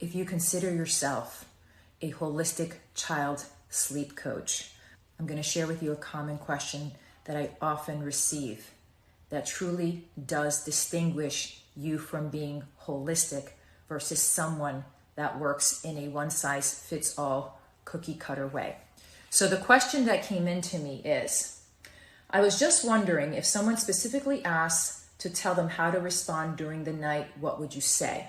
If you consider yourself a holistic child sleep coach, I'm going to share with you a common question that I often receive that truly does distinguish you from being holistic versus someone that works in a one-size-fits-all cookie-cutter way. So the question that came into me is, I was just wondering if someone specifically asked to tell them how to respond during the night, what would you say?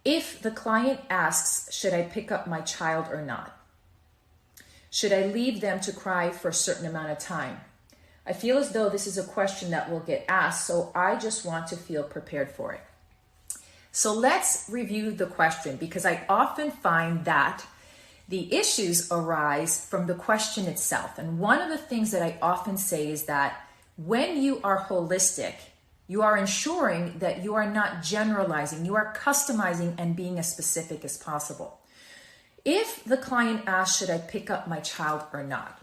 If the client asks, should I pick up my child or not? Should I leave them to cry for a certain amount of time? I feel as though this is a question that will get asked, so I just want to feel prepared for it. So let's review the question, because I often find that the issues arise from the question itself. And one of the things that I often say is that when you are holistic, you are ensuring that you are not generalizing, you are customizing and being as specific as possible. If the client asks, should I pick up my child or not?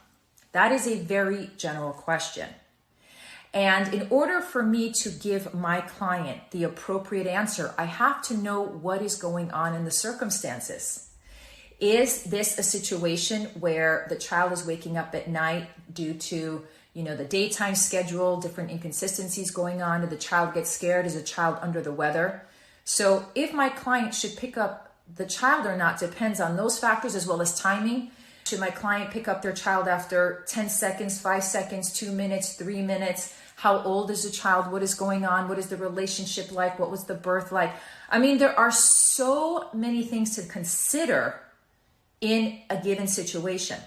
That is a very general question. And in order for me to give my client the appropriate answer, I have to know what is going on in the circumstances. Is this a situation where the child is waking up at night due to the daytime schedule, different inconsistencies going on? Did the child get scared? Is the child under the weather? So if my client should pick up the child or not depends on those factors as well as timing. Should my client pick up their child after 10 seconds, 5 seconds, 2 minutes, 3 minutes? How old is the child? What is going on? What is the relationship like? What was the birth like? I mean, there are so many things to consider in a given situation.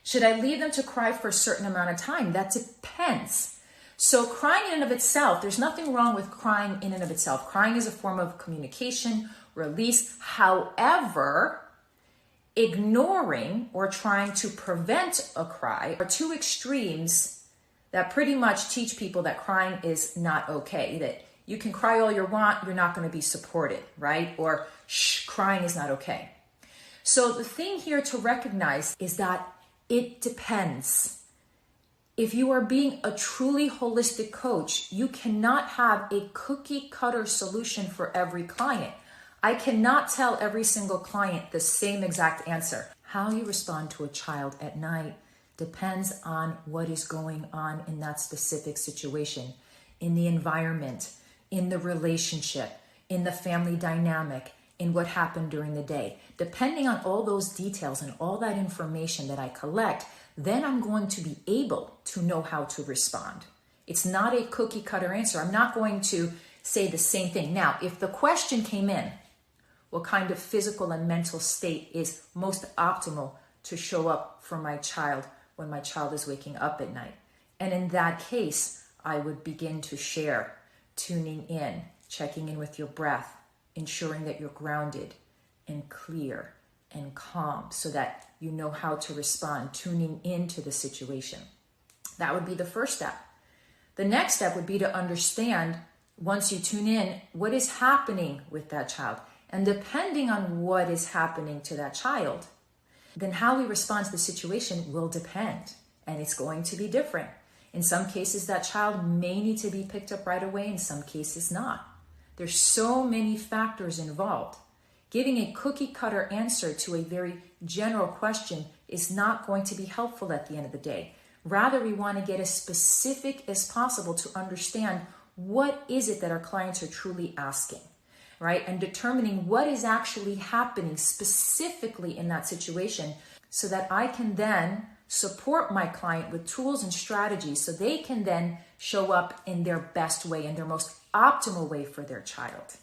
Should I leave them to cry for a certain amount of time? That depends. So crying in and of itself, there's nothing wrong with crying in and of itself. Crying is a form of communication, release. However, ignoring or trying to prevent a cry are two extremes that pretty much teach people that crying is not okay, that you can cry all you want, you're not going to be supported, right? Or crying is not okay. So the thing here to recognize is that it depends. If you are being a truly holistic coach, you cannot have a cookie cutter solution for every client. I cannot tell every single client the same exact answer. How you respond to a child at night depends on what is going on in that specific situation, in the environment, in the relationship, in the family dynamic, in what happened during the day. Depending on all those details and all that information that I collect, then I'm going to be able to know how to respond. It's not a cookie cutter answer. I'm not going to say the same thing. Now, if the question came in, what kind of physical and mental state is most optimal to show up for my child when my child is waking up at night? And in that case, I would begin to share, tuning in, checking in with your breath, ensuring that you're grounded and clear and calm so that you know how to respond, tuning into the situation. That would be the first step. The next step would be to understand, once you tune in, what is happening with that child. And depending on what is happening to that child, then how we respond to the situation will depend. And it's going to be different. In some cases, that child may need to be picked up right away. In some cases, not. There's so many factors involved. Giving a cookie cutter answer to a very general question is not going to be helpful at the end of the day. Rather, we want to get as specific as possible to understand what is it that our clients are truly asking, right? And determining what is actually happening specifically in that situation so that I can then support my client with tools and strategies so they can then show up in their best way, in their most optimal way for their child.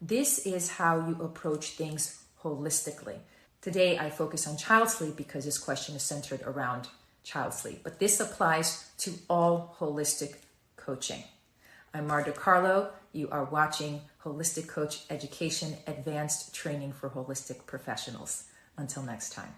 This is how you approach things holistically. Today, I focus on child sleep because this question is centered around child sleep, but this applies to all holistic coaching. I'm Mar DiCarlo. You are watching Holistic Coach Education, Advanced Training for Holistic Professionals. Until next time.